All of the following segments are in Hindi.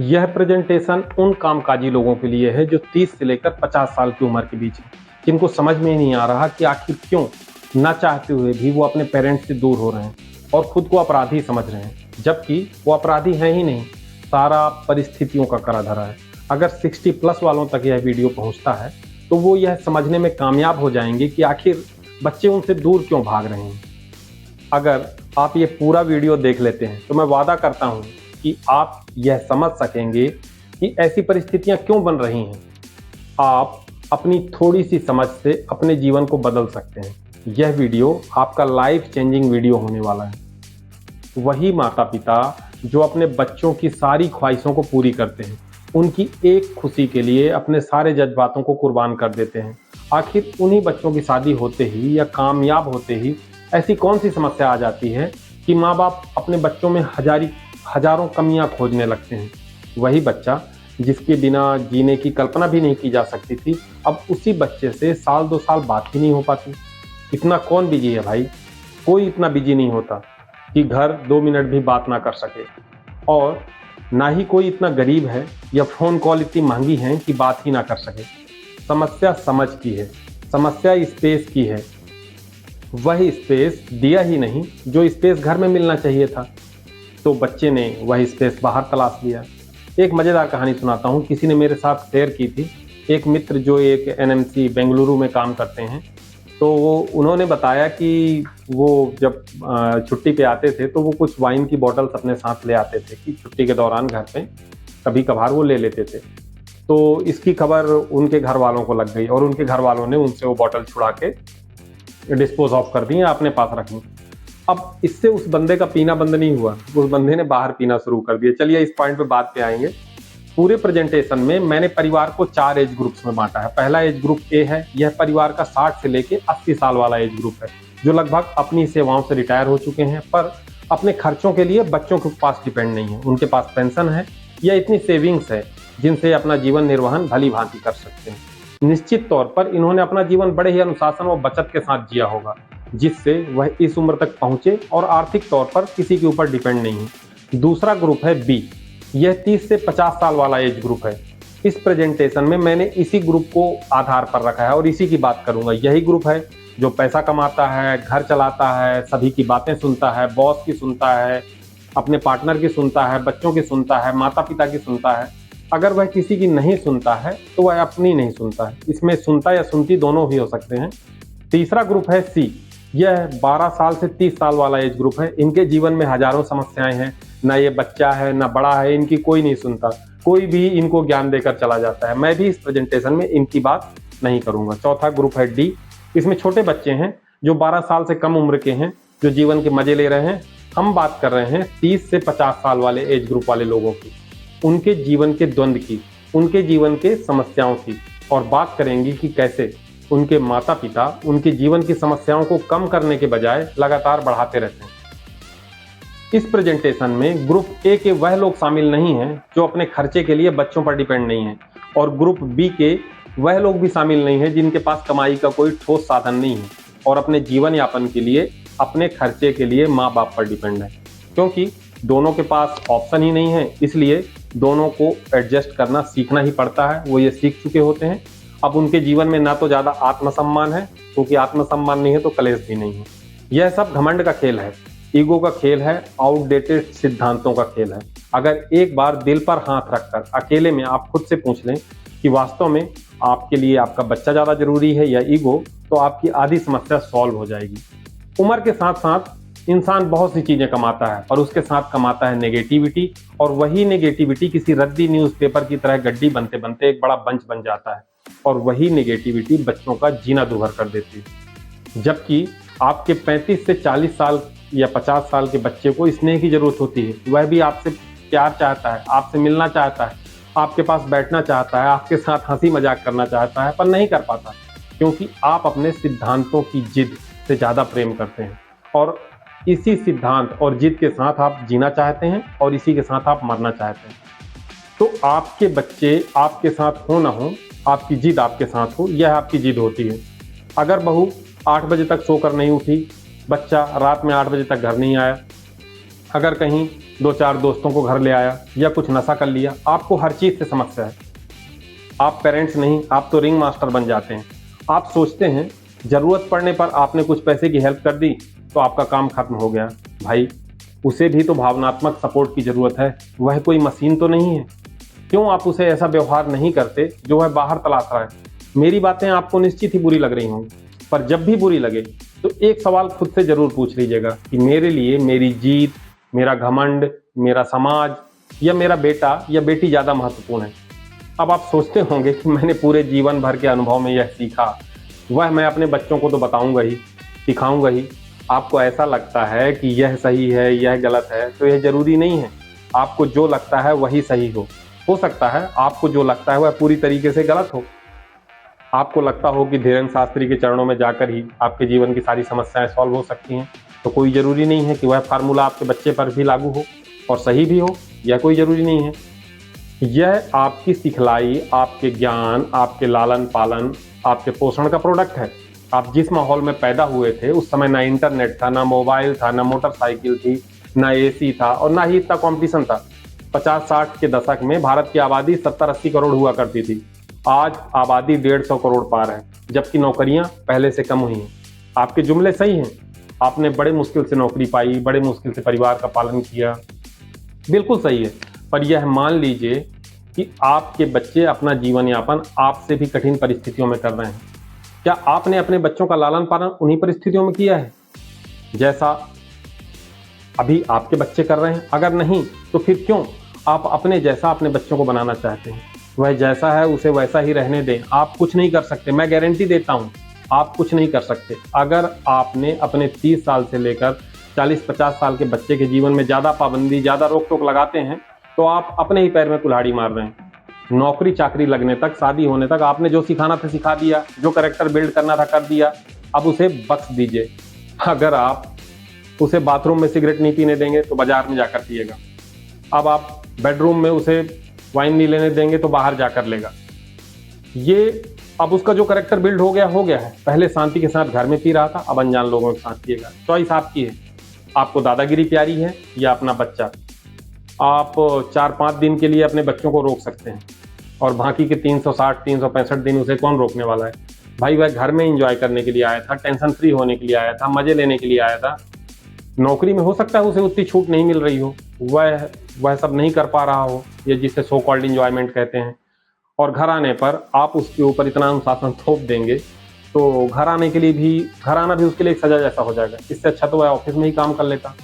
यह प्रेजेंटेशन उन कामकाजी लोगों के लिए है जो 30 से लेकर 50 साल की उम्र के बीच है, जिनको समझ में ही नहीं आ रहा कि आखिर क्यों ना चाहते हुए भी वो अपने पेरेंट्स से दूर हो रहे हैं और खुद को अपराधी समझ रहे हैं, जबकि वो अपराधी हैं ही नहीं, सारा परिस्थितियों का करा धरा है। अगर 60 प्लस वालों तक यह वीडियो पहुंचता है तो वो यह समझने में कामयाब हो जाएंगे कि आखिर बच्चे उनसे दूर क्यों भाग रहे हैं। अगर आप ये पूरा वीडियो देख लेते हैं तो मैं वादा करता हूं कि आप यह समझ सकेंगे कि ऐसी परिस्थितियां क्यों बन रही हैं। आप अपनी थोड़ी सी समझ से अपने जीवन को बदल सकते हैं। यह वीडियो आपका लाइफ चेंजिंग वीडियो होने वाला है। वही माता पिता जो अपने बच्चों की सारी ख्वाहिशों को पूरी करते हैं, उनकी एक खुशी के लिए अपने सारे जज्बातों को कुर्बान कर देते हैं, आखिर उन्हीं बच्चों की शादी होते ही या कामयाब होते ही ऐसी कौन सी समस्या आ जाती है कि माँ बाप अपने बच्चों में हजारों कमियां खोजने लगते हैं। वही बच्चा जिसके बिना जीने की कल्पना भी नहीं की जा सकती थी, अब उसी बच्चे से साल 2 साल बात ही नहीं हो पाती। इतना कौन बिजी है भाई? कोई इतना बिजी नहीं होता कि घर 2 मिनट भी बात ना कर सके, और ना ही कोई इतना गरीब है या फ़ोन कॉल इतनी महंगी है कि बात ही ना कर सके। समस्या समझ की है, समस्या स्पेस की है। वह स्पेस दिया ही नहीं जो स्पेस घर में मिलना चाहिए था, तो बच्चे ने वह स्पेस बाहर तलाश लिया। एक मज़ेदार कहानी सुनाता हूँ, किसी ने मेरे साथ शेयर की थी। एक मित्र जो एक एनएमसी बेंगलुरु में काम करते हैं, तो उन्होंने बताया कि वो जब छुट्टी पे आते थे तो वो कुछ वाइन की बॉटल्स अपने साथ ले आते थे कि छुट्टी के दौरान घर पे कभी कभार वो ले लेते थे। तो इसकी खबर उनके घर वालों को लग गई और उनके घर वालों ने उनसे वो बॉटल छुड़ा के डिस्पोज ऑफ कर दी या अपने पास रख ली। अब इससे उस बंदे का पीना बंद नहीं हुआ, उस बंदे ने बाहर पीना शुरू कर दिया। चलिए इस पॉइंट पे बात पे आएंगे। पूरे प्रेजेंटेशन में मैंने परिवार को 4 एज ग्रुप्स में बांटा है। पहला एज ग्रुप ए है, यह परिवार का 60 से लेके 80 साल वाला एज ग्रुप है, जो लगभग अपनी सेवाओं से रिटायर हो चुके हैं पर अपने खर्चों के लिए बच्चों के पास डिपेंड नहीं है। उनके पास पेंशन है या इतनी सेविंग्स है जिनसे अपना जीवन निर्वहन भली भांति कर सकते हैं। निश्चित तौर पर इन्होंने अपना जीवन बड़े ही अनुशासन और बचत के साथ जिया होगा, जिससे वह इस उम्र तक पहुंचे और आर्थिक तौर पर किसी के ऊपर डिपेंड नहीं है। दूसरा ग्रुप है बी, यह 30 से 50 साल वाला एज ग्रुप है। इस प्रेजेंटेशन में मैंने इसी ग्रुप को आधार पर रखा है और इसी की बात करूंगा। यही ग्रुप है जो पैसा कमाता है, घर चलाता है, सभी की बातें सुनता है, बॉस की सुनता है, अपने पार्टनर की सुनता है, बच्चों की सुनता है, माता पिता की सुनता है। अगर वह किसी की नहीं सुनता है तो वह अपनी नहीं सुनता है। इसमें सुनता या सुनती दोनों ही हो सकते हैं। तीसरा ग्रुप है सी, यह 12 साल से 30 साल वाला एज ग्रुप है। इनके जीवन में हजारों समस्याएं हैं, ना ये बच्चा है ना बड़ा है, इनकी कोई नहीं सुनता, कोई भी इनको ज्ञान देकर चला जाता है। मैं भी इस प्रेजेंटेशन में इनकी बात नहीं करूंगा। चौथा ग्रुप है डी, इसमें छोटे बच्चे हैं जो 12 साल से कम उम्र के हैं, जो जीवन के मजे ले रहे हैं। हम बात कर रहे हैं 30 से 50 साल वाले एज ग्रुप वाले लोगों की, उनके जीवन के द्वंद्व की, उनके जीवन के समस्याओं की, और बात करेंगे कि कैसे उनके माता पिता उनके जीवन की समस्याओं को कम करने के बजाय लगातार बढ़ाते रहते हैं। इस प्रेजेंटेशन में ग्रुप ए के वह लोग शामिल नहीं हैं जो अपने खर्चे के लिए बच्चों पर डिपेंड नहीं है, और ग्रुप बी के वह लोग भी शामिल नहीं हैं जिनके पास कमाई का कोई ठोस साधन नहीं है और अपने जीवन यापन के लिए, अपने खर्चे के लिए माँ बाप पर डिपेंड है। क्योंकि दोनों के पास ऑप्शन ही नहीं है, इसलिए दोनों को एडजस्ट करना सीखना ही पड़ता है। वो ये सीख चुके होते हैं। अब उनके जीवन में ना तो ज्यादा आत्मसम्मान है, क्योंकि आत्मसम्मान नहीं है तो कलेश भी नहीं है। यह सब घमंड का खेल है, ईगो का खेल है, आउटडेटेड सिद्धांतों का खेल है। अगर एक बार दिल पर हाथ रखकर अकेले में आप खुद से पूछ लें कि वास्तव में आपके लिए आपका बच्चा ज्यादा जरूरी है या ईगो, तो आपकी आधी समस्या सॉल्व हो जाएगी। उम्र के साथ साथ इंसान बहुत सी चीजें कमाता है, पर उसके साथ कमाता है नेगेटिविटी, और वही नेगेटिविटी किसी रद्दी न्यूज़पेपर की तरह गड्डी बनते बनते एक बड़ा बंच बन जाता है, और वही नेगेटिविटी बच्चों का जीना दूभर कर देती है। जबकि आपके 35 से 40 साल या 50 साल के बच्चे को स्नेह की जरूरत होती है। वह भी आपसे प्यार चाहता है, आपसे मिलना चाहता है, आपके पास बैठना चाहता है, आपके साथ हंसी मजाक करना चाहता है, पर नहीं कर पाता, क्योंकि आप अपने सिद्धांतों की जिद से ज्यादा प्रेम करते हैं, और इसी सिद्धांत और जिद के साथ आप जीना चाहते हैं और इसी के साथ आप मरना चाहते हैं। तो आपके बच्चे आपके साथ हो ना हो, आपकी जिद आपके साथ हो, यह आपकी जिद होती है। अगर बहू 8 बजे तक सोकर नहीं उठी, बच्चा रात में 8 बजे तक घर नहीं आया, अगर कहीं दो चार दोस्तों को घर ले आया या कुछ नशा कर लिया, आपको हर चीज से समस्या है। आप पेरेंट्स नहीं, आप तो रिंग मास्टर बन जाते हैं। आप सोचते हैं जरूरत पड़ने पर आपने कुछ पैसे की हेल्प कर दी तो आपका काम खत्म हो गया। भाई, उसे भी तो भावनात्मक सपोर्ट की जरूरत है, वह कोई मशीन तो नहीं है। क्यों आप उसे ऐसा व्यवहार नहीं करते जो वह बाहर तलाश रहा है? मेरी बातें आपको निश्चित ही बुरी लग रही होंगी, पर जब भी बुरी लगे तो एक सवाल खुद से जरूर पूछ लीजिएगा कि मेरे लिए मेरी जीत, मेरा घमंड, मेरा समाज या मेरा बेटा या बेटी ज्यादा महत्वपूर्ण है? अब आप सोचते होंगे कि मैंने पूरे जीवन भर के अनुभव में यह सीखा, वह मैं अपने बच्चों को तो बताऊंगा ही, सिखाऊंगा ही। आपको ऐसा लगता है कि यह सही है, यह गलत है, तो यह जरूरी नहीं है। आपको जो लगता है वही सही हो सकता है आपको जो लगता है वह पूरी तरीके से गलत हो। आपको लगता हो कि धीरेन्द्र शास्त्री के चरणों में जाकर ही आपके जीवन की सारी समस्याएं सॉल्व हो सकती हैं, तो कोई जरूरी नहीं है कि वह फार्मूला आपके बच्चे पर भी लागू हो और सही भी हो, यह कोई जरूरी नहीं है। यह आपकी सिखलाई, आपके ज्ञान, आपके लालन पालन, आपके पोषण का प्रोडक्ट है। आप जिस माहौल में पैदा हुए थे उस समय ना इंटरनेट था, ना मोबाइल था, ना मोटरसाइकिल थी, ना एसी था और ना ही इतना कंपटीशन था। 50-60 के दशक में भारत की आबादी 70-80 करोड़ हुआ करती थी। आज आबादी 150 करोड़ पार है, जबकि नौकरियां पहले से कम हुई हैं। आपके जुमले सही हैं, आपने बड़े मुश्किल से नौकरी पाई, बड़े मुश्किल से परिवार का पालन किया, बिल्कुल सही है। पर यह मान लीजिए कि आपके बच्चे अपना जीवन यापन आपसे भी कठिन परिस्थितियों में कर रहे हैं। क्या आपने अपने बच्चों का लालन पालन उन्हीं परिस्थितियों में किया है जैसा अभी आपके बच्चे कर रहे हैं? अगर नहीं तो फिर क्यों आप अपने जैसा अपने बच्चों को बनाना चाहते हैं? वह जैसा है उसे वैसा ही रहने दें। आप कुछ नहीं कर सकते, मैं गारंटी देता हूं, आप कुछ नहीं कर सकते। अगर आपने अपने 30 साल से लेकर 40-50 साल के बच्चे के जीवन में ज्यादा पाबंदी, ज्यादा रोक टोक लगाते हैं तो आप अपने ही पैर में कुल्हाड़ी मार रहे हैं। नौकरी चाकरी लगने तक, शादी होने तक आपने जो सिखाना था सिखा दिया, जो कैरेक्टर बिल्ड करना था कर दिया, अब उसे बख्श दीजिए। अगर आप उसे बाथरूम में सिगरेट नहीं पीने देंगे तो बाजार में जाकर पिएगा। अब आप बेडरूम में उसे वाइन नहीं लेने देंगे तो बाहर जाकर लेगा। ये अब उसका जो कैरेक्टर बिल्ड हो गया है। पहले शांति के साथ घर में पी रहा था, अब अनजान लोगों के साथ पिएगा। चॉइस आपकी है। आपको दादागिरी प्यारी है या अपना बच्चा? आप 4-5 दिन के लिए अपने बच्चों को रोक सकते हैं और बाकी के 360-365 दिन उसे कौन रोकने वाला है? भाई, वह घर में एंजॉय करने के लिए आया था, टेंशन फ्री होने के लिए आया था, मजे लेने के लिए आया था। नौकरी में हो सकता है उसे उतनी छूट नहीं मिल रही हो, वह सब नहीं कर पा रहा हो, ये जिसे सो कॉल्ड एंजॉयमेंट कहते हैं। और घर आने पर आप उसके ऊपर इतना अनुशासन थोप देंगे तो घर आना भी उसके लिए एक सजा जैसा हो जाएगा। इससे अच्छा तो वह ऑफिस में ही काम कर लेता।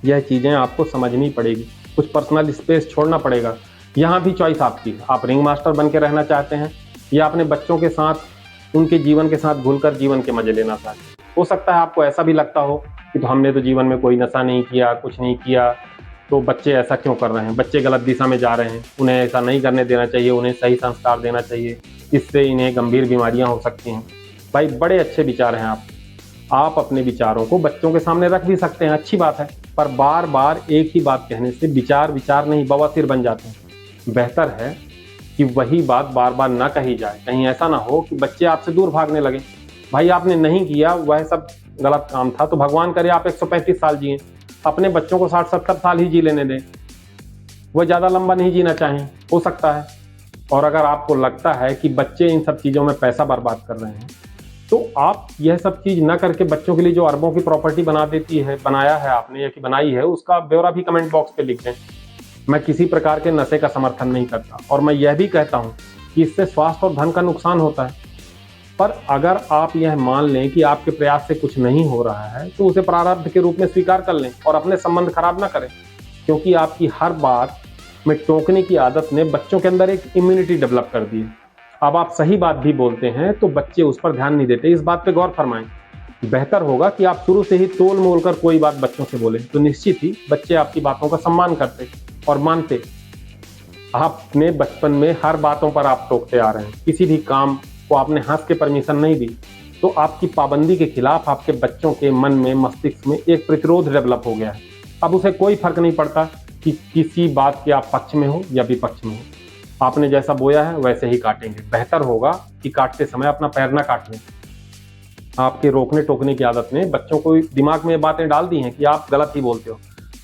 यह चीजें आपको समझनी पड़ेगी, कुछ पर्सनल स्पेस छोड़ना पड़ेगा। यहाँ भी चॉइस आपकी है। आप रिंग मास्टर बन के रहना चाहते हैं या अपने बच्चों के साथ, उनके जीवन के साथ घुलकर जीवन के मजे लेना चाहते हैं? हो सकता है आपको ऐसा भी लगता हो कि तो हमने तो जीवन में कोई नशा नहीं किया, कुछ नहीं किया, तो बच्चे ऐसा क्यों कर रहे हैं? बच्चे गलत दिशा में जा रहे हैं, उन्हें ऐसा नहीं करने देना चाहिए, उन्हें सही संस्कार देना चाहिए, इससे इन्हें गंभीर बीमारियां हो सकती हैं। भाई, बड़े अच्छे विचार हैं आप अपने विचारों को बच्चों के सामने रख भी सकते हैं, अच्छी बात है। पर बार बार एक ही बात कहने से विचार नहीं बवासीर बन जाते हैं। बेहतर है कि वही बात बार बार ना कही जाए। कहीं ऐसा ना हो कि बच्चे आपसे दूर भागने लगे। भाई, आपने नहीं किया, वह सब गलत काम था, तो भगवान करे आप 135 साल जिए, अपने बच्चों को 60-70 साल ही जी लेने दें। वह ज्यादा लंबा नहीं जीना चाहें, हो सकता है। और अगर आपको लगता है कि बच्चे इन सब चीजों में पैसा बर्बाद कर रहे हैं तो आप यह सब चीज न करके बच्चों के लिए जो अरबों की प्रॉपर्टी बनाया है आपने या कि बनाई है, उसका ब्यौरा भी कमेंट बॉक्स पे लिख दें। मैं किसी प्रकार के नशे का समर्थन नहीं करता और मैं यह भी कहता हूं कि इससे स्वास्थ्य और धन का नुकसान होता है। पर अगर आप यह मान लें कि आपके प्रयास से कुछ नहीं हो रहा है तो उसे प्रारब्ध के रूप में स्वीकार कर लें और अपने संबंध खराब ना करें, क्योंकि आपकी हर बात में टोकने की आदत ने बच्चों के अंदर एक इम्यूनिटी डेवलप कर दी है। अब आप सही बात भी बोलते हैं तो बच्चे उस पर ध्यान नहीं देते। इस बात पे गौर फरमाएं। बेहतर होगा कि आप शुरू से ही तोल मोल कर कोई बात बच्चों से बोलें, तो निश्चित ही बच्चे आपकी बातों का सम्मान करते और मानते। आपने बचपन में हर बातों पर आप टोकते आ रहे हैं, किसी भी काम को आपने हंस के परमिशन नहीं दी, तो आपकी पाबंदी के खिलाफ आपके बच्चों के मन में, मस्तिष्क में एक प्रतिरोध डेवलप हो गया है। अब उसे कोई फर्क नहीं पड़ता कि किसी बात के आप पक्ष में हो या विपक्ष में हो। आपने जैसा बोया है वैसे ही काटेंगे। बेहतर होगा कि काटते समय अपना पैर ना काट लें। आपके रोकने टोकने की आदत ने बच्चों को दिमाग में बातें डाल दी हैं कि आप गलत ही बोलते हो।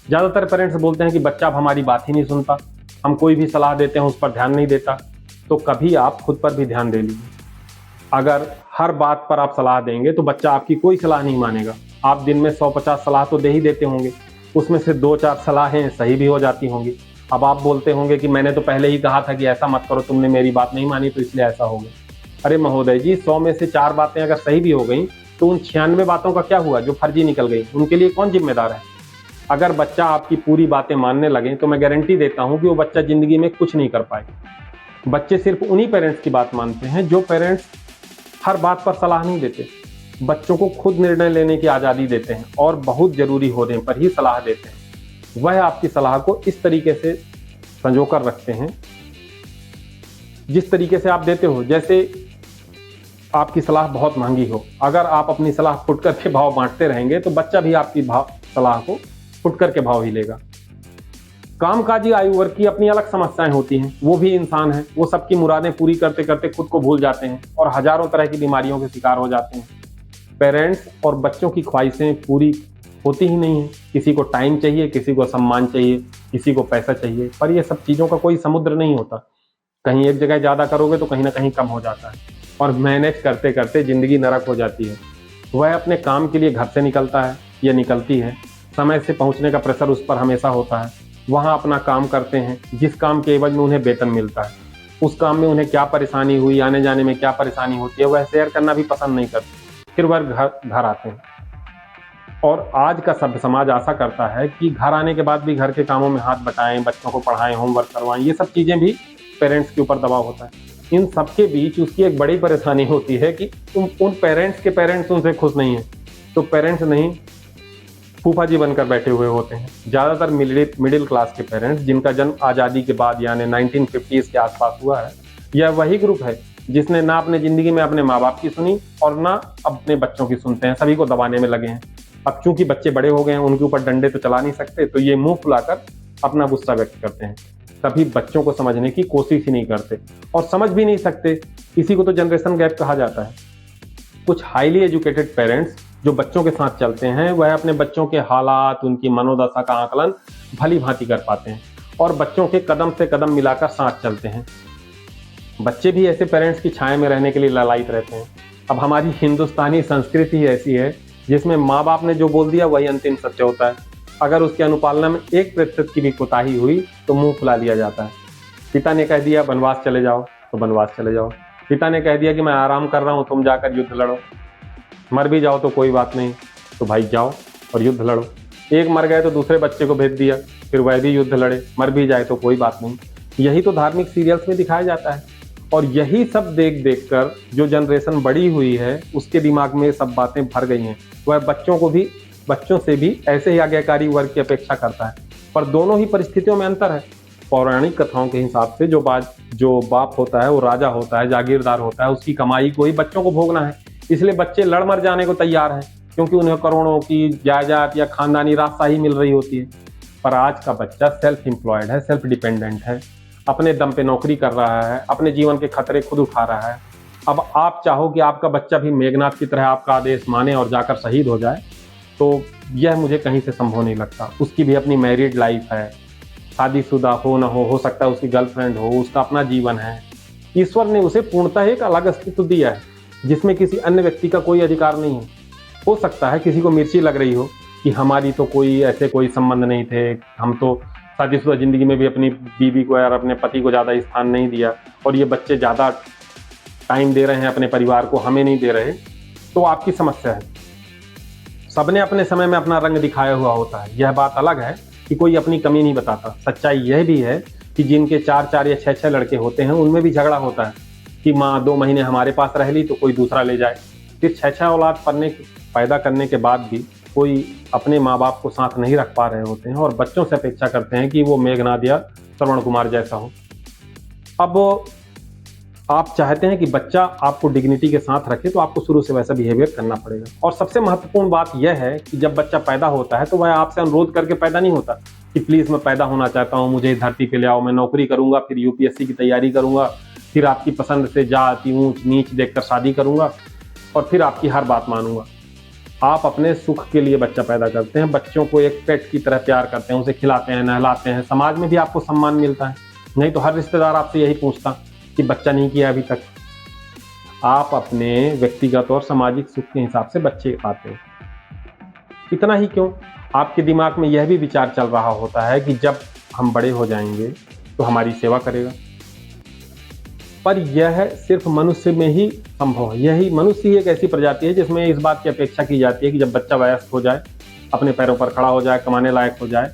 ज़्यादातर पेरेंट्स बोलते हैं कि बच्चा अब हमारी बात ही नहीं सुनता, हम कोई भी सलाह देते हैं उस पर ध्यान नहीं देता। तो कभी आप खुद पर भी ध्यान दे लीजिए। अगर हर बात पर आप सलाह देंगे तो बच्चा आपकी कोई सलाह नहीं मानेगा। आप दिन में 150 सलाह तो दे ही देते होंगे, उसमें से 2-4 सलाहें सही भी हो जाती होंगी। अब आप बोलते होंगे कि मैंने तो पहले ही कहा था कि ऐसा मत करो, तुमने मेरी बात नहीं मानी तो इसलिए ऐसा हो गया। अरे महोदय जी, 100 में से 4 बातें अगर सही भी हो गई तो उन 96 बातों का क्या हुआ जो फर्जी निकल गई? उनके लिए कौन जिम्मेदार है? अगर बच्चा आपकी पूरी बातें मानने लगे तो मैं गारंटी देता हूं कि वो बच्चा जिंदगी में कुछ नहीं कर पाएगा। बच्चे सिर्फ उन्हीं पेरेंट्स की बात मानते हैं जो पेरेंट्स हर बात पर सलाह नहीं देते, बच्चों को खुद निर्णय लेने की आज़ादी देते हैं और बहुत ज़रूरी होने पर ही सलाह देते हैं। वह आपकी सलाह को इस तरीके से संजोकर रखते हैं जिस तरीके से आप देते हो। जैसे आपकी सलाह बहुत महंगी हो, अगर आप अपनी सलाह फुटकर के भाव बांटते रहेंगे तो बच्चा भी आपकी सलाह को फुटकर के भाव ही लेगा। कामकाजी आयु वर्ग की अपनी अलग समस्याएं होती हैं, वो भी इंसान है, वो सबकी मुरादें पूरी करते करते खुद को भूल जाते हैं और हजारों तरह की बीमारियों के शिकार हो जाते हैं। पेरेंट्स और बच्चों की ख्वाहिशें पूरी होती ही नहीं है। किसी को टाइम चाहिए, किसी को सम्मान चाहिए, किसी को पैसा चाहिए, पर ये सब चीज़ों का कोई समुद्र नहीं होता। कहीं एक जगह ज़्यादा करोगे तो कहीं ना कहीं कम हो जाता है और मैनेज करते करते ज़िंदगी नरक हो जाती है। वह अपने काम के लिए घर से निकलता है या निकलती है, समय से पहुंचने का प्रेशर उस पर हमेशा होता है। वहाँ अपना काम करते हैं, जिस काम के एवज में उन्हें वेतन मिलता है, उस काम में उन्हें क्या परेशानी हुई, आने जाने में क्या परेशानी होती है, वह शेयर करना भी पसंद नहीं करते। फिर वह घर आते हैं और आज का सभ्य समाज आशा करता है कि घर आने के बाद भी घर के कामों में हाथ बटाएं, बच्चों को पढ़ाएं, होमवर्क करवाएं। ये सब चीज़ें भी पेरेंट्स के ऊपर दबाव होता है। इन सबके बीच उसकी एक बड़ी परेशानी होती है कि उन पेरेंट्स के पेरेंट्स उनसे खुश नहीं है, तो पेरेंट्स नहीं फूफा जी बनकर बैठे हुए होते हैं। ज़्यादातर मिडिल क्लास के पेरेंट्स जिनका जन्म आज़ादी के बाद यानी 1950s के आसपास हुआ है, यह वही ग्रुप है जिसने ना अपने ज़िंदगी में अपने माँ बाप की सुनी और ना अपने बच्चों की सुनते हैं, सभी को दबाने में लगे हैं। अब चूंकि बच्चे बड़े हो गए हैं, उनके ऊपर डंडे तो चला नहीं सकते, तो ये मुंह फुलाकर अपना गुस्सा व्यक्त करते हैं। कभी बच्चों को समझने की कोशिश ही नहीं करते और समझ भी नहीं सकते। इसी को तो जनरेशन गैप कहा जाता है। कुछ हाईली एजुकेटेड पेरेंट्स जो बच्चों के साथ चलते हैं, वह अपने बच्चों के हालात, उनकी मनोदशा का आकलन भली भांति कर पाते हैं और बच्चों के कदम से कदम मिलाकर साथ चलते हैं। बच्चे भी ऐसे पेरेंट्स की छाया में रहने के लिए लालायित रहते हैं। अब हमारी हिंदुस्तानी संस्कृति ऐसी है जिसमें माँ बाप ने जो बोल दिया वही अंतिम सत्य होता है। अगर उसकी अनुपालना में 1% की भी कोताही हुई तो मुंह फुला लिया जाता है। पिता ने कह दिया वनवास चले जाओ तो वनवास चले जाओ। पिता ने कह दिया कि मैं आराम कर रहा हूँ, तुम जाकर युद्ध लड़ो, मर भी जाओ तो कोई बात नहीं, तो भाई जाओ और युद्ध लड़ो। एक मर गए तो दूसरे बच्चे को भेज दिया, फिर वह भी युद्ध लड़े, मर भी जाए तो कोई बात नहीं। यही तो धार्मिक सीरियल्स में दिखाया जाता है और यही सब देख देख कर जो जनरेशन बड़ी हुई है उसके दिमाग में सब बातें भर गई हैं। वह बच्चों से भी ऐसे ही आज्ञाकारी वर्ग की अपेक्षा करता है, पर दोनों ही परिस्थितियों में अंतर है। पौराणिक कथाओं के हिसाब से जो बाप होता है वो राजा होता है, जागीरदार होता है, उसकी कमाई को ही बच्चों को भोगना है, इसलिए बच्चे लड़ मर जाने को तैयार हैं क्योंकि उन्हें करोड़ों की जायदाद या खानदानी राजशाही मिल रही होती है। पर आज का बच्चा सेल्फ एम्प्लॉयड है, सेल्फ डिपेंडेंट है, अपने दम पे नौकरी कर रहा है, अपने जीवन के खतरे खुद उठा रहा है। अब आप चाहो कि आपका बच्चा भी मेघनाथ की तरह आपका आदेश माने और जाकर शहीद हो जाए, तो यह मुझे कहीं से संभव नहीं लगता। उसकी भी अपनी मैरिड लाइफ है, शादीशुदा हो ना हो सकता है उसकी गर्लफ्रेंड हो, उसका अपना जीवन है। ईश्वर ने उसे पूर्णतः एक अलग अस्तित्व दिया है जिसमें किसी अन्य व्यक्ति का कोई अधिकार नहीं है। हो सकता है किसी को मिर्ची लग रही हो कि हमारी तो कोई संबंध नहीं थे, हम तो शादीशुदा जिंदगी में भी अपनी बीवी को या अपने पति को ज़्यादा स्थान नहीं दिया और ये बच्चे ज़्यादा टाइम दे रहे हैं अपने परिवार को, हमें नहीं दे रहे, तो आपकी समस्या है। सबने अपने समय में अपना रंग दिखाया हुआ होता है। यह बात अलग है कि कोई अपनी कमी नहीं बताता। सच्चाई यह भी है कि जिनके 4 या 6 लड़के होते हैं उनमें भी झगड़ा होता है कि माँ 2 महीने हमारे पास रह ली तो कोई दूसरा ले जाए। फिर 6 औलाद पैदा करने के बाद भी कोई अपने माँ बाप को साथ नहीं रख पा रहे होते हैं और बच्चों से अपेक्षा करते हैं कि वो मेघनाद या श्रवण कुमार जैसा हो। अब आप चाहते हैं कि बच्चा आपको डिग्निटी के साथ रखे तो आपको शुरू से वैसा बिहेवियर करना पड़ेगा। और सबसे महत्वपूर्ण बात यह है कि जब बच्चा पैदा होता है तो वह आपसे अनुरोध करके पैदा नहीं होता कि प्लीज़ मैं पैदा होना चाहता हूँ, मुझे धरती पे ले आओ, मैं नौकरी करूँगा, फिर यूपीएससी की तैयारी करूँगा, फिर आपकी पसंद से जाति ऊंच नीच देखकर शादी करूँगा और फिर आपकी हर बात मानूंगा। आप अपने सुख के लिए बच्चा पैदा करते हैं, बच्चों को एक पेट की तरह प्यार करते हैं, उसे खिलाते हैं, नहलाते हैं, समाज में भी आपको सम्मान मिलता है। नहीं तो हर रिश्तेदार आपसे यही पूछता कि बच्चा नहीं किया अभी तक। आप अपने व्यक्तिगत और सामाजिक सुख के हिसाब से बच्चे पाते हो। इतना ही क्यों, आपके दिमाग में यह भी विचार चल रहा होता है कि जब हम बड़े हो जाएंगे तो हमारी सेवा करेगा। पर यह सिर्फ मनुष्य में ही संभव है। यही मनुष्य ही एक ऐसी प्रजाति है जिसमें इस बात की अपेक्षा की जाती है कि जब बच्चा वयस्क हो जाए, अपने पैरों पर खड़ा हो जाए, कमाने लायक हो जाए,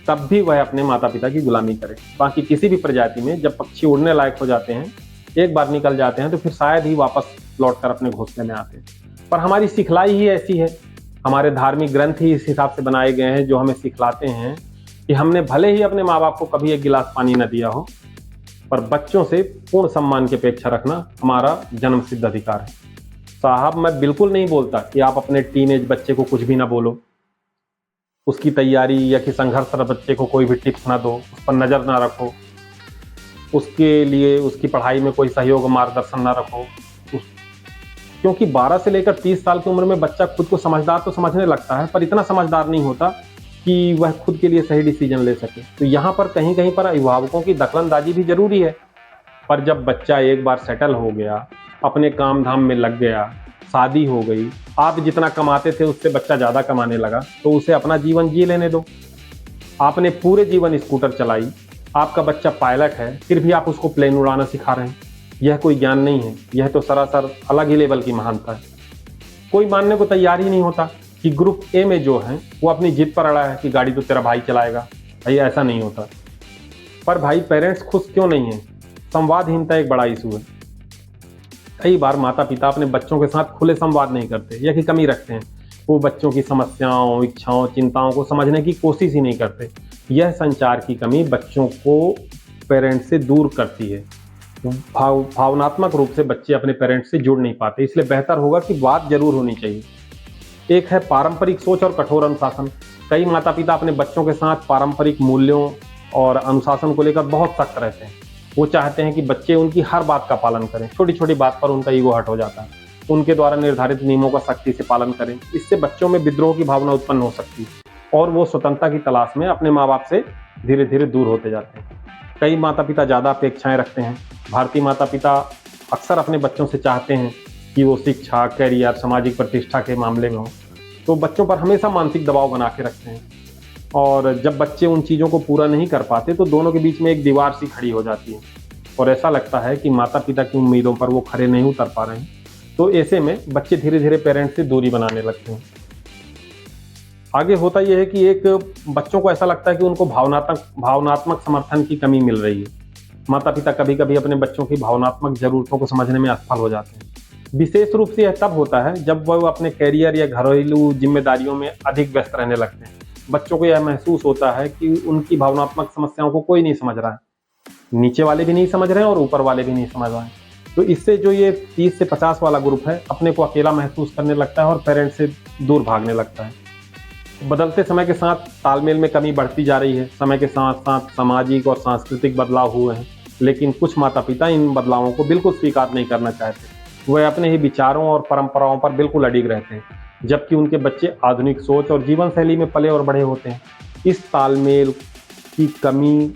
तब भी वह अपने माता पिता की गुलामी करे। बाकी किसी भी प्रजाति में जब पक्षी उड़ने लायक हो जाते हैं, एक बार निकल जाते हैं, तो फिर शायद ही वापस लौटकर अपने घोंसले में आते हैं। पर हमारी सिखलाई ही ऐसी है, हमारे धार्मिक ग्रंथ ही इस हिसाब से बनाए गए हैं जो हमें सिखलाते हैं कि हमने भले ही अपने माँ बाप को कभी एक गिलास पानी न दिया हो, पर बच्चों से पूर्ण सम्मान की अपेक्षा रखना हमारा जन्म सिद्ध अधिकार है। साहब, मैं बिल्कुल नहीं बोलता कि आप अपने टीनेज बच्चे को कुछ भी ना बोलो, उसकी तैयारी या कि संघर्षरत बच्चे को कोई भी टिप्स ना दो, उस पर नजर ना रखो, उसके लिए उसकी पढ़ाई में कोई सहयोग मार्गदर्शन ना रखो। क्योंकि 12 से लेकर 30 साल की उम्र में बच्चा खुद को समझदार तो समझने लगता है, पर इतना समझदार नहीं होता कि वह खुद के लिए सही डिसीजन ले सके। तो यहाँ पर कहीं कहीं पर अभिभावकों की दखलंदाजी भी जरूरी है। पर जब बच्चा एक बार सेटल हो गया, अपने काम धाम में लग गया, शादी हो गई, आप जितना कमाते थे उससे बच्चा ज़्यादा कमाने लगा, तो उसे अपना जीवन जी लेने दो। आपने पूरे जीवन स्कूटर चलाई, आपका बच्चा पायलट है, फिर भी आप उसको प्लेन उड़ाना सिखा रहे हैं। यह कोई ज्ञान नहीं है, यह तो सरासर अलग ही लेवल की महानता है। कोई मानने को तैयार ही नहीं होता कि ग्रुप ए में जो है वो अपनी जिद पर अड़ा है कि गाड़ी तो तेरा भाई चलाएगा। भाई ऐसा नहीं होता। पर भाई पेरेंट्स खुश क्यों नहीं है? संवादहीनता एक बड़ा इशू है। कई बार माता पिता अपने बच्चों के साथ खुले संवाद नहीं करते या कि कमी रखते हैं। वो बच्चों की समस्याओं, इच्छाओं, चिंताओं को समझने की कोशिश ही नहीं करते। यह संचार की कमी बच्चों को पेरेंट्स से दूर करती है। भावनात्मक रूप से बच्चे अपने पेरेंट्स से जुड़ नहीं पाते। इसलिए बेहतर होगा कि बात जरूर होनी चाहिए। एक है पारंपरिक सोच और कठोर अनुशासन। कई माता पिता अपने बच्चों के साथ पारंपरिक मूल्यों और अनुशासन को लेकर बहुत सख्त रहते हैं। वो चाहते हैं कि बच्चे उनकी हर बात का पालन करें। छोटी छोटी बात पर उनका ईगो हर्ट हो जाता है। उनके द्वारा निर्धारित नियमों का सख्ती से पालन करें। इससे बच्चों में विद्रोह की भावना उत्पन्न हो सकती है और वो स्वतंत्रता की तलाश में अपने माँ बाप से धीरे धीरे दूर होते जाते हैं। कई माता पिता ज़्यादा अपेक्षाएं रखते हैं। भारतीय माता पिता अक्सर अपने बच्चों से चाहते हैं कि वो शिक्षा, करियर, सामाजिक प्रतिष्ठा के मामले में हो, तो बच्चों पर हमेशा मानसिक दबाव बना के रखते हैं। और जब बच्चे उन चीज़ों को पूरा नहीं कर पाते तो दोनों के बीच में एक दीवार सी खड़ी हो जाती है और ऐसा लगता है कि माता पिता की उम्मीदों पर वो खरे नहीं उतर पा रहे हैं। तो ऐसे में बच्चे धीरे धीरे पेरेंट्स से दूरी बनाने लगते हैं। आगे होता यह है कि एक बच्चों को ऐसा लगता है कि उनको भावनात्मक समर्थन की कमी मिल रही है। माता पिता कभी कभी अपने बच्चों की भावनात्मक जरूरतों को समझने में असफल हो जाते हैं। विशेष रूप से यह तब होता है जब वह अपने कैरियर या घरेलू जिम्मेदारियों में अधिक व्यस्त रहने लगते हैं। बच्चों को यह महसूस होता है कि उनकी भावनात्मक समस्याओं को कोई नहीं समझ रहा है। नीचे वाले भी नहीं समझ रहे हैं और ऊपर वाले भी नहीं समझ रहे हैं। तो इससे जो ये 30 से 50 वाला ग्रुप है अपने को अकेला महसूस करने लगता है और पेरेंट्स से दूर भागने लगता है। बदलते समय के साथ तालमेल में कमी बढ़ती जा रही है। समय के साथ साथ सामाजिक और सांस्कृतिक बदलाव हुए हैं, लेकिन कुछ माता पिता इन बदलावों को बिल्कुल स्वीकार नहीं करना चाहते। वह अपने ही विचारों और परंपराओं पर बिल्कुल अडिग रहते हैं, जबकि उनके बच्चे आधुनिक सोच और जीवन शैली में पले और बड़े होते हैं। इस तालमेल की कमी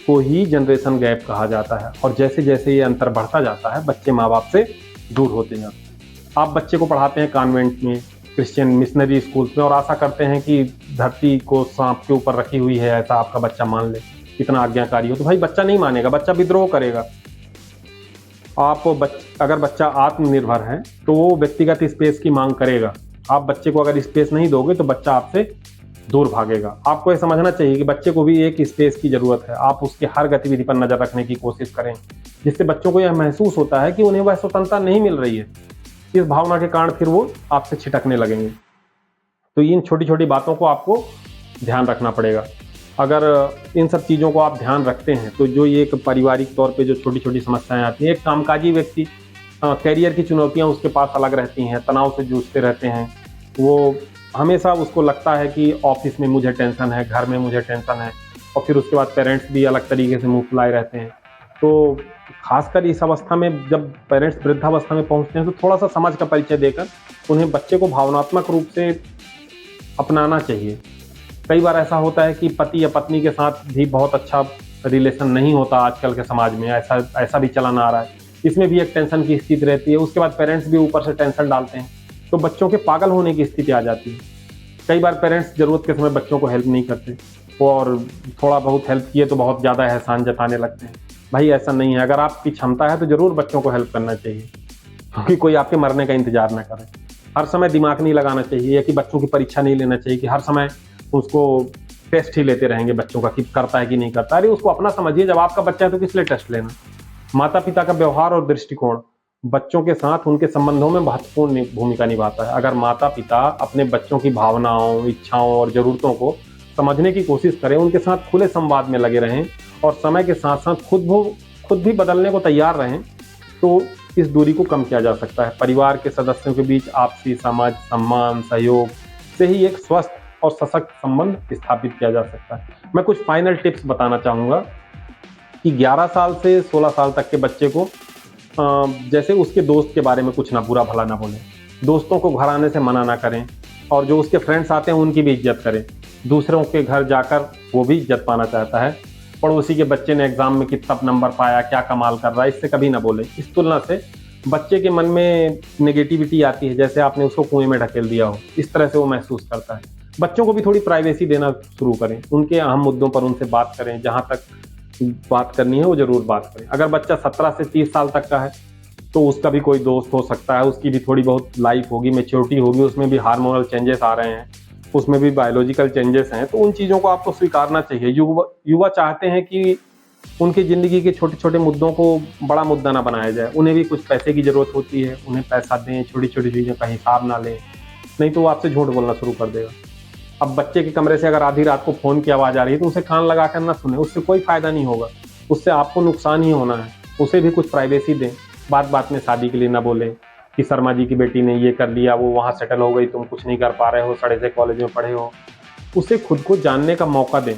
को ही जनरेशन गैप कहा जाता है और जैसे जैसे ये अंतर बढ़ता जाता है बच्चे माँ बाप से दूर होते जाते हैं। आप बच्चे को पढ़ाते हैं कॉन्वेंट में, क्रिश्चियन मिशनरी स्कूल्स में और आशा करते हैं कि धरती को सांप के ऊपर रखी हुई है, ऐसा आपका बच्चा मान ले, इतना आज्ञाकारी हो। तो भाई बच्चा नहीं मानेगा, बच्चा विद्रोह करेगा। अगर बच्चा आत्मनिर्भर है तो वो व्यक्तिगत स्पेस की मांग करेगा। आप बच्चे को अगर स्पेस नहीं दोगे तो बच्चा आपसे दूर भागेगा। आपको ये समझना चाहिए कि बच्चे को भी एक स्पेस की जरूरत है। आप उसके हर गतिविधि पर नजर रखने की कोशिश करें, जिससे बच्चों को यह महसूस होता है कि उन्हें वह स्वतंत्रता नहीं मिल रही है। इस भावना के कारण फिर वो आपसे छिटकने लगेंगे। तो इन छोटी छोटी बातों को आपको ध्यान रखना पड़ेगा। अगर इन सब चीज़ों को आप ध्यान रखते हैं तो जो ये एक पारिवारिक तौर पे जो छोटी छोटी समस्याएं आती हैं, एक कामकाजी व्यक्ति कैरियर की चुनौतियां उसके पास अलग रहती हैं, तनाव से जूझते रहते हैं। वो हमेशा उसको लगता है कि ऑफिस में मुझे टेंशन है, घर में मुझे टेंशन है, और फिर उसके बाद पेरेंट्स भी अलग तरीके से मुंह फुलाए रहते हैं। तो खासकर इस अवस्था में जब पेरेंट्स वृद्धावस्था में पहुंचते हैं तो थोड़ा सा समाज का परिचय देकर उन्हें बच्चे को भावनात्मक रूप से अपनाना चाहिए। कई बार ऐसा होता है कि पति या पत्नी के साथ भी बहुत अच्छा रिलेशन नहीं होता आजकल के समाज में, ऐसा ऐसा भी चलन आ रहा है। इसमें भी एक टेंशन की स्थिति रहती है, उसके बाद पेरेंट्स भी ऊपर से टेंशन डालते हैं, तो बच्चों के पागल होने की स्थिति आ जाती है। कई बार पेरेंट्स ज़रूरत के समय बच्चों को हेल्प नहीं करते और थोड़ा बहुत हेल्प किए तो बहुत ज़्यादा एहसान जताने लगते हैं। भाई ऐसा नहीं है, अगर आपकी क्षमता है तो ज़रूर बच्चों को हेल्प करना चाहिए, क्योंकि कोई आपके मरने का इंतजार ना करे। हर समय दिमाग नहीं लगाना चाहिए, या कि बच्चों की परीक्षा नहीं लेना चाहिए कि हर समय उसको टेस्ट ही लेते रहेंगे बच्चों का कि करता है कि नहीं करता। अरे उसको अपना समझिए, जब आपका बच्चा है तो किस लिए टेस्ट लेना। माता पिता का व्यवहार और दृष्टिकोण बच्चों के साथ उनके संबंधों में महत्वपूर्ण भूमिका निभाता है। अगर माता पिता अपने बच्चों की भावनाओं, इच्छाओं और ज़रूरतों को समझने की कोशिश करें, उनके साथ खुले संवाद में लगे रहें और समय के साथ साथ खुद भी बदलने को तैयार रहें, तो इस दूरी को कम किया जा सकता है। परिवार के सदस्यों के बीच आपसी समझ, सम्मान, सहयोग से ही एक स्वस्थ और सशक्त संबंध स्थापित किया जा सकता है। मैं कुछ फाइनल टिप्स बताना चाहूँगा कि 11 साल से 16 साल तक के बच्चे को जैसे उसके दोस्त के बारे में कुछ ना बुरा भला ना बोलें, दोस्तों को घर आने से मना ना करें और जो उसके फ्रेंड्स आते हैं उनकी भी इज्जत करें। दूसरों के घर जाकर वो भी इज्जत पाना चाहता है। पड़ोसी के बच्चे ने एग्जाम में कितना नंबर पाया, क्या कमाल कर रहा है, इससे कभी ना बोलें। इस तुलना से बच्चे के मन में नेगेटिविटी आती है, जैसे आपने उसको कुएं में ढकेल दिया हो, इस तरह से वो महसूस करता है। बच्चों को भी थोड़ी प्राइवेसी देना शुरू करें, उनके अहम मुद्दों पर उनसे बात करें, जहाँ तक बात करनी है वो जरूर बात करें। अगर बच्चा 17 से 30 साल तक का है तो उसका भी कोई दोस्त हो सकता है, उसकी भी थोड़ी बहुत लाइफ होगी, मैच्योरिटी होगी, उसमें भी हार्मोनल चेंजेस आ रहे हैं, उसमें भी बायोलॉजिकल चेंजेस हैं, तो उन चीज़ों को आपको स्वीकारना चाहिए। युवा चाहते हैं कि उनकी ज़िंदगी के छोटे छोटे मुद्दों को बड़ा मुद्दा ना बनाया जाए। उन्हें भी कुछ पैसे की ज़रूरत होती है, उन्हें पैसा दें, छोटी छोटी चीज़ों का हिसाब ना लें, नहीं तो वो आपसे झूठ बोलना शुरू कर देगा। अब बच्चे के कमरे से अगर आधी रात को फ़ोन की आवाज़ आ रही है तो उसे कान लगा कर ना सुने, उससे कोई फ़ायदा नहीं होगा, उससे आपको नुकसान ही होना है। उसे भी कुछ प्राइवेसी दें, बात बात में शादी के लिए ना बोलें कि शर्मा जी की बेटी ने ये कर लिया, वो वहाँ सेटल हो गई, तुम कुछ नहीं कर पा रहे हो, सड़े से कॉलेज में पढ़े हो। उसे खुद को जानने का मौका दें।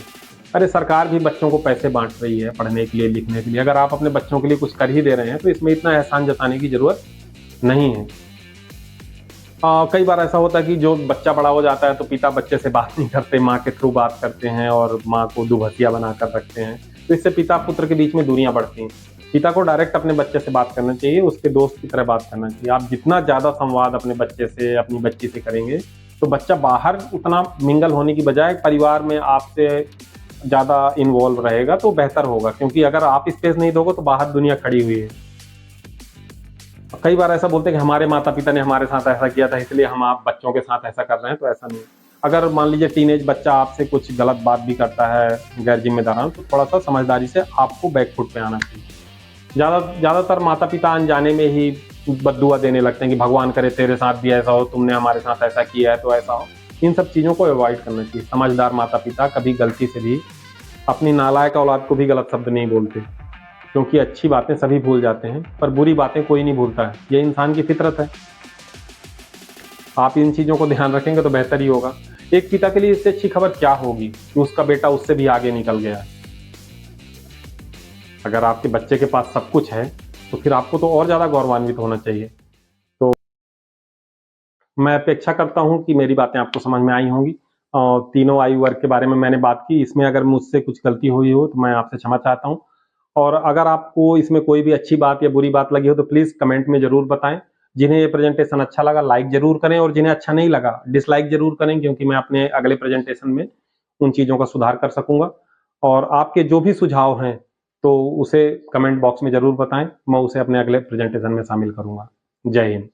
अरे सरकार भी बच्चों को पैसे बांट रही है पढ़ने के लिए, लिखने के लिए, अगर आप अपने बच्चों के लिए कुछ कर ही दे रहे हैं तो इसमें इतना एहसान जताने की ज़रूरत नहीं है। कई बार ऐसा होता है कि जो बच्चा बड़ा हो जाता है तो पिता बच्चे से बात नहीं करते, माँ के थ्रू बात करते हैं और माँ को दुभसिया बनाकर रखते हैं, तो इससे पिता पुत्र के बीच में दूरियां बढ़ती हैं। पिता को डायरेक्ट अपने बच्चे से बात करना चाहिए, उसके दोस्त की तरह बात करना चाहिए। आप जितना ज़्यादा संवाद अपने बच्चे से, अपनी बच्ची से करेंगे तो बच्चा बाहर उतना मिंगल होने की बजाय परिवार में आपसे ज़्यादा इन्वॉल्व रहेगा तो बेहतर होगा, क्योंकि अगर आप स्पेस नहीं दोगे तो बाहर दुनिया खड़ी हुई है। कई बार ऐसा बोलते हैं कि हमारे माता पिता ने हमारे साथ ऐसा किया था इसलिए हम आप बच्चों के साथ ऐसा कर रहे हैं, तो ऐसा नहीं। अगर मान लीजिए टीनेज बच्चा आपसे कुछ गलत बात भी करता है गैर जिम्मेदाराना, तो थोड़ा सा समझदारी से आपको बैकफुट पे आना चाहिए। ज़्यादातर माता पिता अनजाने में ही बद्दुआ देने लगते हैं कि भगवान करे तेरे साथ भी ऐसा हो, तुमने हमारे साथ ऐसा किया है तो ऐसा हो। इन सब चीज़ों को अवॉइड करना चाहिए। समझदार माता पिता कभी गलती से भी अपनी नालायक औलाद को भी गलत शब्द नहीं बोलते, क्योंकि अच्छी बातें सभी भूल जाते हैं पर बुरी बातें कोई नहीं भूलता है, ये इंसान की फितरत है। आप इन चीज़ों को ध्यान रखेंगे तो बेहतर ही होगा। एक पिता के लिए इससे अच्छी खबर क्या होगी कि उसका बेटा उससे भी आगे निकल गया है। अगर आपके बच्चे के पास सब कुछ है तो फिर आपको तो और ज़्यादा गौरवान्वित होना चाहिए। तो मैं अपेक्षा करता हूँ कि मेरी बातें आपको समझ में आई होंगी और तीनों आयु वर्ग के बारे में मैंने बात की। इसमें अगर मुझसे कुछ गलती हुई हो तो मैं आपसे क्षमा चाहता हूँ, और अगर आपको इसमें कोई भी अच्छी बात या बुरी बात लगी हो तो प्लीज़ कमेंट में ज़रूर बताएं। जिन्हें ये प्रेजेंटेशन अच्छा लगा लाइक ज़रूर करें, और जिन्हें अच्छा नहीं लगा डिसलाइक ज़रूर करें, क्योंकि मैं अपने अगले प्रेजेंटेशन में उन चीज़ों का सुधार कर सकूँगा। और आपके जो भी सुझाव हैं तो उसे कमेंट बॉक्स में ज़रूर बताएं, मैं उसे अपने अगले प्रेजेंटेशन में शामिल करूँगा। जय हिंद।